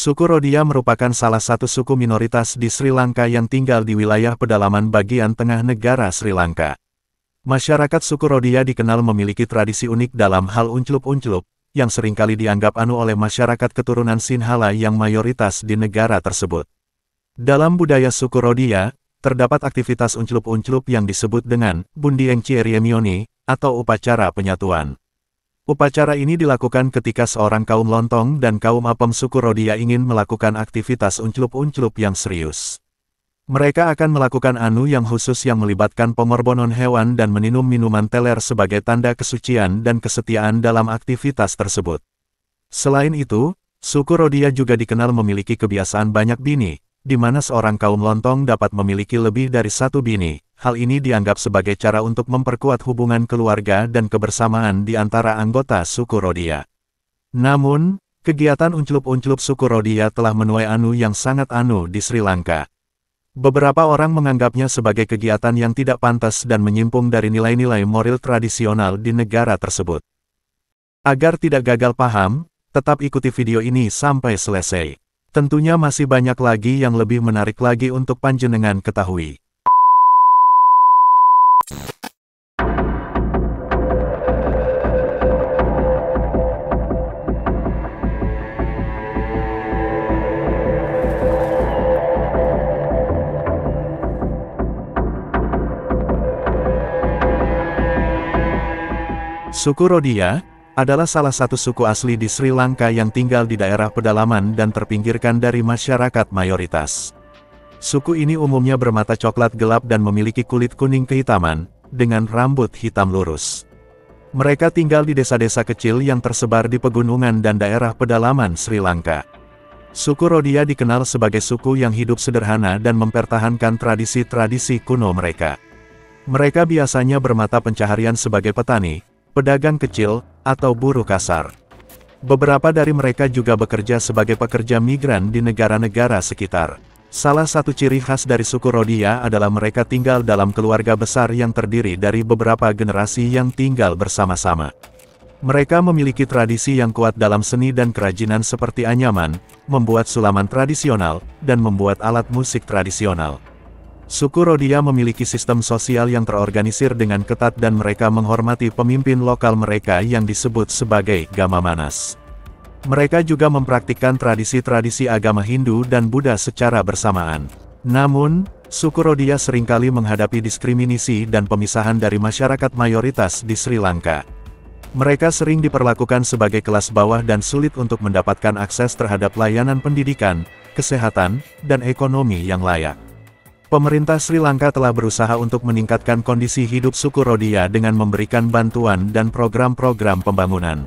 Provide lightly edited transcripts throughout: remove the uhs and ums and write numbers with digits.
Suku Rodia merupakan salah satu suku minoritas di Sri Lanka yang tinggal di wilayah pedalaman bagian tengah negara Sri Lanka. Masyarakat suku Rodia dikenal memiliki tradisi unik dalam hal unclup-unclup, yang seringkali dianggap oleh masyarakat keturunan Sinhala yang mayoritas di negara tersebut. Dalam budaya suku Rodia, terdapat aktivitas unclup-unclup yang disebut dengan Bundieng Cieriemioni, atau upacara penyatuan. Upacara ini dilakukan ketika seorang kaum lontong dan kaum apem suku Rodia ingin melakukan aktivitas unclup-unclup yang serius. Mereka akan melakukan anu yang khusus yang melibatkan pengorbanan hewan dan minum minuman teler sebagai tanda kesucian dan kesetiaan dalam aktivitas tersebut. Selain itu, suku Rodia juga dikenal memiliki kebiasaan banyak bini, di mana seorang kaum lontong dapat memiliki lebih dari satu bini. Hal ini dianggap sebagai cara untuk memperkuat hubungan keluarga dan kebersamaan di antara anggota suku Rodia. Namun, kegiatan unclup-unclup suku Rodia telah menuai anu yang sangat di Sri Lanka. Beberapa orang menganggapnya sebagai kegiatan yang tidak pantas dan menyimpang dari nilai-nilai moral tradisional di negara tersebut. Agar tidak gagal paham, tetap ikuti video ini sampai selesai. Tentunya masih banyak lagi yang lebih menarik lagi untuk panjenengan ketahui. Suku Rodia adalah salah satu suku asli di Sri Lanka yang tinggal di daerah pedalaman dan terpinggirkan dari masyarakat mayoritas. Suku ini umumnya bermata coklat gelap dan memiliki kulit kuning kehitaman, dengan rambut hitam lurus. Mereka tinggal di desa-desa kecil yang tersebar di pegunungan dan daerah pedalaman Sri Lanka. Suku Rodia dikenal sebagai suku yang hidup sederhana dan mempertahankan tradisi-tradisi kuno mereka. Mereka biasanya bermata pencaharian sebagai petani, pedagang kecil, atau buruh kasar. Beberapa dari mereka juga bekerja sebagai pekerja migran di negara-negara sekitar. Salah satu ciri khas dari suku Rodia adalah mereka tinggal dalam keluarga besar yang terdiri dari beberapa generasi yang tinggal bersama-sama. Mereka memiliki tradisi yang kuat dalam seni dan kerajinan seperti anyaman, membuat sulaman tradisional, dan membuat alat musik tradisional. Suku Rodia memiliki sistem sosial yang terorganisir dengan ketat dan mereka menghormati pemimpin lokal mereka yang disebut sebagai Gama Manas. Mereka juga mempraktikkan tradisi-tradisi agama Hindu dan Buddha secara bersamaan. Namun, suku Rodia seringkali menghadapi diskriminasi dan pemisahan dari masyarakat mayoritas di Sri Lanka. Mereka sering diperlakukan sebagai kelas bawah dan sulit untuk mendapatkan akses terhadap layanan pendidikan, kesehatan, dan ekonomi yang layak. Pemerintah Sri Lanka telah berusaha untuk meningkatkan kondisi hidup suku Rodia dengan memberikan bantuan dan program-program pembangunan.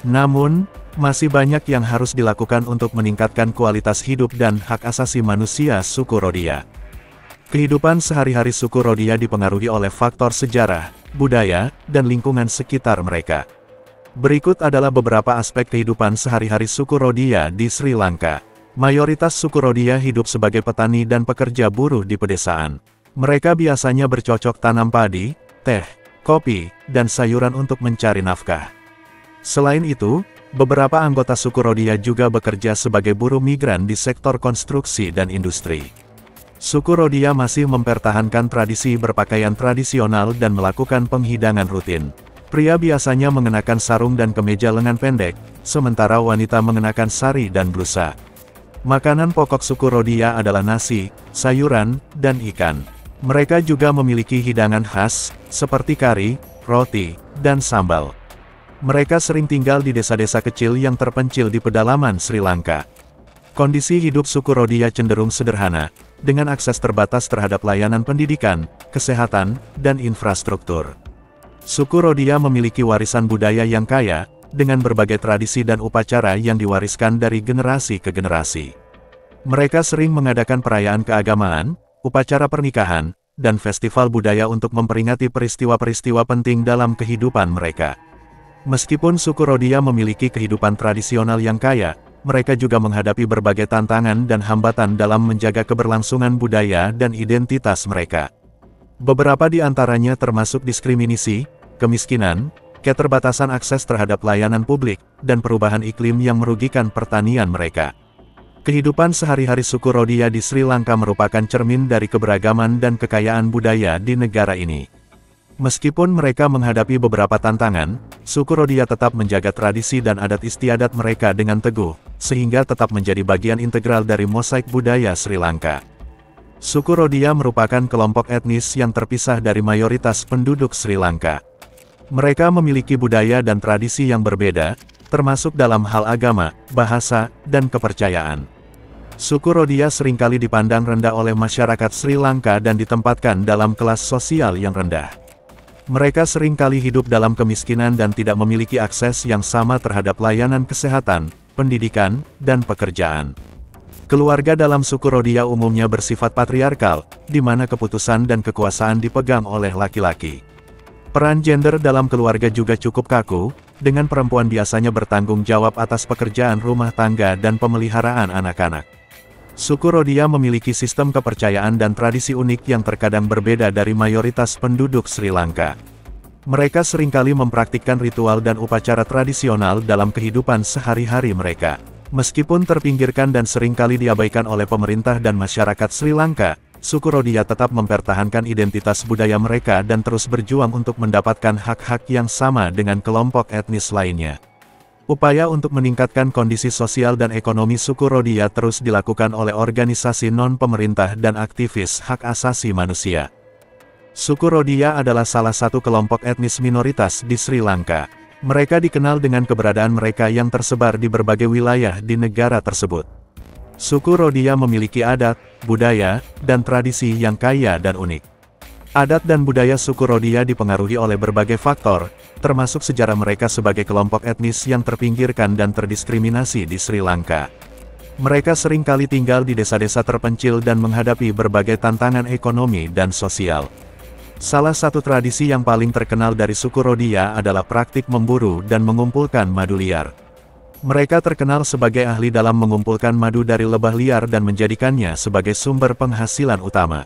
Namun, masih banyak yang harus dilakukan untuk meningkatkan kualitas hidup dan hak asasi manusia suku Rodia. Kehidupan sehari-hari suku Rodia dipengaruhi oleh faktor sejarah, budaya, dan lingkungan sekitar mereka. Berikut adalah beberapa aspek kehidupan sehari-hari suku Rodia di Sri Lanka. Mayoritas suku Rodia hidup sebagai petani dan pekerja buruh di pedesaan. Mereka biasanya bercocok tanam padi, teh, kopi, dan sayuran untuk mencari nafkah. Selain itu, beberapa anggota suku Rodia juga bekerja sebagai buruh migran di sektor konstruksi dan industri. Suku Rodia masih mempertahankan tradisi berpakaian tradisional dan melakukan penghidangan rutin. Pria biasanya mengenakan sarung dan kemeja lengan pendek, sementara wanita mengenakan sari dan blusa. Makanan pokok suku Rodia adalah nasi, sayuran, dan ikan. Mereka juga memiliki hidangan khas, seperti kari, roti, dan sambal. Mereka sering tinggal di desa-desa kecil yang terpencil di pedalaman Sri Lanka. Kondisi hidup suku Rodia cenderung sederhana, dengan akses terbatas terhadap layanan pendidikan, kesehatan, dan infrastruktur. Suku Rodia memiliki warisan budaya yang kaya, dengan berbagai tradisi dan upacara yang diwariskan dari generasi ke generasi. Mereka sering mengadakan perayaan keagamaan, upacara pernikahan, dan festival budaya untuk memperingati peristiwa-peristiwa penting dalam kehidupan mereka. Meskipun suku Rodia memiliki kehidupan tradisional yang kaya, mereka juga menghadapi berbagai tantangan dan hambatan dalam menjaga keberlangsungan budaya dan identitas mereka. Beberapa di antaranya termasuk diskriminasi, kemiskinan, keterbatasan akses terhadap layanan publik, dan perubahan iklim yang merugikan pertanian mereka. Kehidupan sehari-hari suku Rhodia di Sri Lanka merupakan cermin dari keberagaman dan kekayaan budaya di negara ini. Meskipun mereka menghadapi beberapa tantangan, suku Rhodia tetap menjaga tradisi dan adat istiadat mereka dengan teguh, sehingga tetap menjadi bagian integral dari mosaik budaya Sri Lanka. Suku Rhodia merupakan kelompok etnis yang terpisah dari mayoritas penduduk Sri Lanka. Mereka memiliki budaya dan tradisi yang berbeda, termasuk dalam hal agama, bahasa, dan kepercayaan. Suku Rhodia seringkali dipandang rendah oleh masyarakat Sri Lanka dan ditempatkan dalam kelas sosial yang rendah. Mereka seringkali hidup dalam kemiskinan dan tidak memiliki akses yang sama terhadap layanan kesehatan, pendidikan, dan pekerjaan. Keluarga dalam suku Rhodia umumnya bersifat patriarkal, di mana keputusan dan kekuasaan dipegang oleh laki-laki. Peran gender dalam keluarga juga cukup kaku, dengan perempuan biasanya bertanggung jawab atas pekerjaan rumah tangga dan pemeliharaan anak-anak. Suku Rhodia memiliki sistem kepercayaan dan tradisi unik yang terkadang berbeda dari mayoritas penduduk Sri Lanka. Mereka seringkali mempraktikkan ritual dan upacara tradisional dalam kehidupan sehari-hari mereka. Meskipun terpinggirkan dan seringkali diabaikan oleh pemerintah dan masyarakat Sri Lanka, suku Rhodia tetap mempertahankan identitas budaya mereka dan terus berjuang untuk mendapatkan hak-hak yang sama dengan kelompok etnis lainnya. Upaya untuk meningkatkan kondisi sosial dan ekonomi suku Rhodia terus dilakukan oleh organisasi non-pemerintah dan aktivis hak asasi manusia. Suku Rhodia adalah salah satu kelompok etnis minoritas di Sri Lanka. Mereka dikenal dengan keberadaan mereka yang tersebar di berbagai wilayah di negara tersebut. Suku Rhodia memiliki adat, budaya, dan tradisi yang kaya dan unik. Adat dan budaya suku Rhodia dipengaruhi oleh berbagai faktor, termasuk sejarah mereka sebagai kelompok etnis yang terpinggirkan dan terdiskriminasi di Sri Lanka. Mereka seringkali tinggal di desa-desa terpencil dan menghadapi berbagai tantangan ekonomi dan sosial. Salah satu tradisi yang paling terkenal dari suku Rhodia adalah praktik memburu dan mengumpulkan madu liar. Mereka terkenal sebagai ahli dalam mengumpulkan madu dari lebah liar dan menjadikannya sebagai sumber penghasilan utama.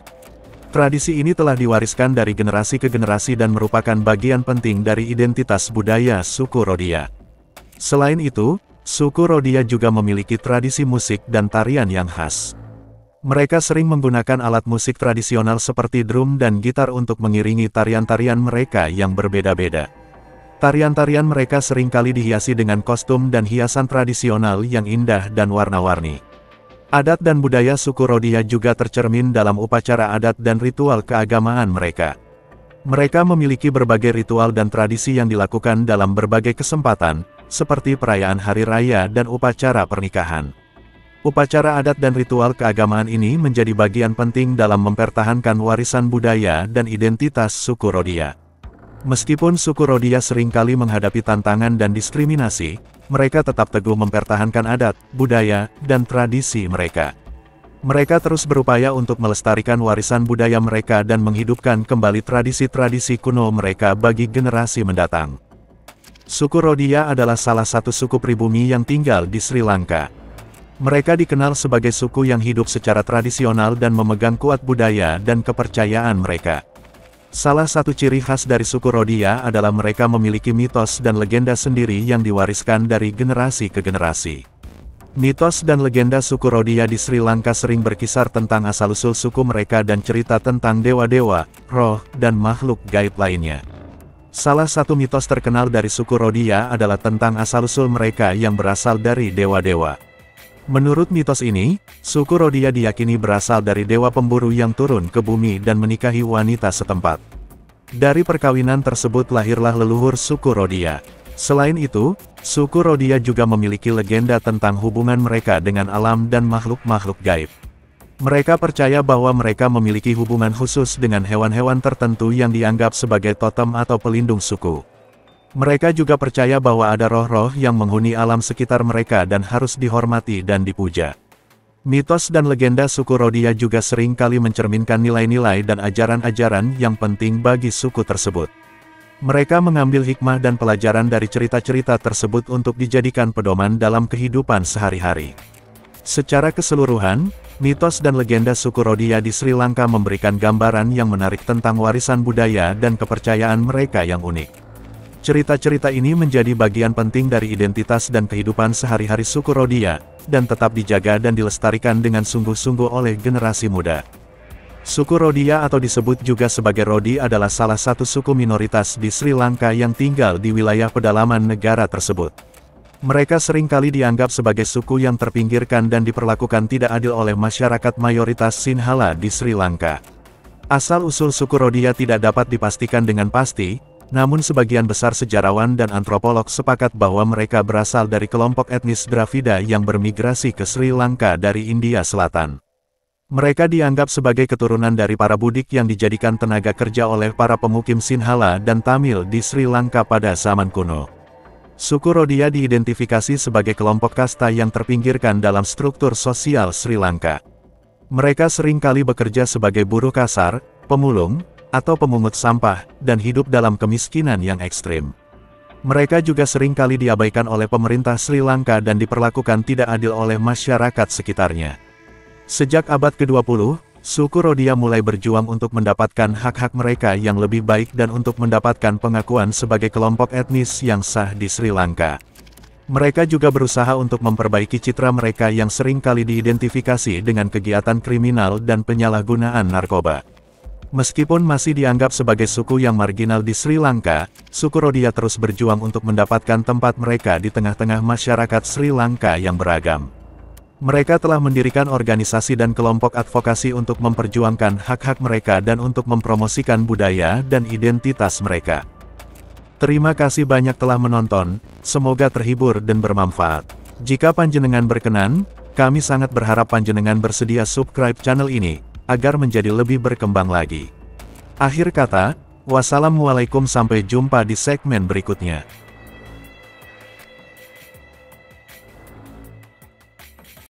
Tradisi ini telah diwariskan dari generasi ke generasi dan merupakan bagian penting dari identitas budaya suku Rhodia. Selain itu, suku Rhodia juga memiliki tradisi musik dan tarian yang khas. Mereka sering menggunakan alat musik tradisional seperti drum dan gitar untuk mengiringi tarian-tarian mereka yang berbeda-beda. Tarian-tarian mereka seringkali dihiasi dengan kostum dan hiasan tradisional yang indah dan warna-warni. Adat dan budaya suku Rhodia juga tercermin dalam upacara adat dan ritual keagamaan mereka. Mereka memiliki berbagai ritual dan tradisi yang dilakukan dalam berbagai kesempatan, seperti perayaan hari raya dan upacara pernikahan. Upacara adat dan ritual keagamaan ini menjadi bagian penting dalam mempertahankan warisan budaya dan identitas suku Rhodia. Meskipun suku Rhodia seringkali menghadapi tantangan dan diskriminasi, mereka tetap teguh mempertahankan adat, budaya, dan tradisi mereka. Mereka terus berupaya untuk melestarikan warisan budaya mereka dan menghidupkan kembali tradisi-tradisi kuno mereka bagi generasi mendatang. Suku Rhodia adalah salah satu suku pribumi yang tinggal di Sri Lanka. Mereka dikenal sebagai suku yang hidup secara tradisional dan memegang kuat budaya dan kepercayaan mereka. Salah satu ciri khas dari suku Rhodia adalah mereka memiliki mitos dan legenda sendiri yang diwariskan dari generasi ke generasi. Mitos dan legenda suku Rhodia di Sri Lanka sering berkisar tentang asal-usul suku mereka dan cerita tentang dewa-dewa, roh, dan makhluk gaib lainnya. Salah satu mitos terkenal dari suku Rhodia adalah tentang asal-usul mereka yang berasal dari dewa-dewa. Menurut mitos ini, suku Rhodia diyakini berasal dari dewa pemburu yang turun ke bumi dan menikahi wanita setempat. Dari perkawinan tersebut lahirlah leluhur suku Rhodia. Selain itu, suku Rhodia juga memiliki legenda tentang hubungan mereka dengan alam dan makhluk-makhluk gaib. Mereka percaya bahwa mereka memiliki hubungan khusus dengan hewan-hewan tertentu yang dianggap sebagai totem atau pelindung suku. Mereka juga percaya bahwa ada roh-roh yang menghuni alam sekitar mereka dan harus dihormati dan dipuja. Mitos dan legenda suku Rhodia juga sering kali mencerminkan nilai-nilai dan ajaran-ajaran yang penting bagi suku tersebut. Mereka mengambil hikmah dan pelajaran dari cerita-cerita tersebut untuk dijadikan pedoman dalam kehidupan sehari-hari. Secara keseluruhan, mitos dan legenda suku Rhodia di Sri Lanka memberikan gambaran yang menarik tentang warisan budaya dan kepercayaan mereka yang unik. Cerita-cerita ini menjadi bagian penting dari identitas dan kehidupan sehari-hari suku Rodia, dan tetap dijaga dan dilestarikan dengan sungguh-sungguh oleh generasi muda. Suku Rodia atau disebut juga sebagai Rodi adalah salah satu suku minoritas di Sri Lanka yang tinggal di wilayah pedalaman negara tersebut. Mereka seringkali dianggap sebagai suku yang terpinggirkan dan diperlakukan tidak adil oleh masyarakat mayoritas Sinhala di Sri Lanka. Asal-usul suku Rodia tidak dapat dipastikan dengan pasti, namun sebagian besar sejarawan dan antropolog sepakat bahwa mereka berasal dari kelompok etnis Dravida yang bermigrasi ke Sri Lanka dari India Selatan. Mereka dianggap sebagai keturunan dari para Budik yang dijadikan tenaga kerja oleh para pemukim Sinhala dan Tamil di Sri Lanka pada zaman kuno. Suku Rodia diidentifikasi sebagai kelompok kasta yang terpinggirkan dalam struktur sosial Sri Lanka. Mereka seringkali bekerja sebagai buruh kasar, pemulung, atau pemungut sampah, dan hidup dalam kemiskinan yang ekstrim. Mereka juga seringkali diabaikan oleh pemerintah Sri Lanka dan diperlakukan tidak adil oleh masyarakat sekitarnya. Sejak abad ke-20, suku Rodia mulai berjuang untuk mendapatkan hak-hak mereka yang lebih baik dan untuk mendapatkan pengakuan sebagai kelompok etnis yang sah di Sri Lanka. Mereka juga berusaha untuk memperbaiki citra mereka yang seringkali diidentifikasi dengan kegiatan kriminal dan penyalahgunaan narkoba. Meskipun masih dianggap sebagai suku yang marginal di Sri Lanka, suku Rodia terus berjuang untuk mendapatkan tempat mereka di tengah-tengah masyarakat Sri Lanka yang beragam. Mereka telah mendirikan organisasi dan kelompok advokasi untuk memperjuangkan hak-hak mereka dan untuk mempromosikan budaya dan identitas mereka. Terima kasih banyak telah menonton, semoga terhibur dan bermanfaat. Jika panjenengan berkenan, kami sangat berharap panjenengan bersedia subscribe channel ini, agar menjadi lebih berkembang lagi. Akhir kata, wassalamualaikum, sampai jumpa di segmen berikutnya.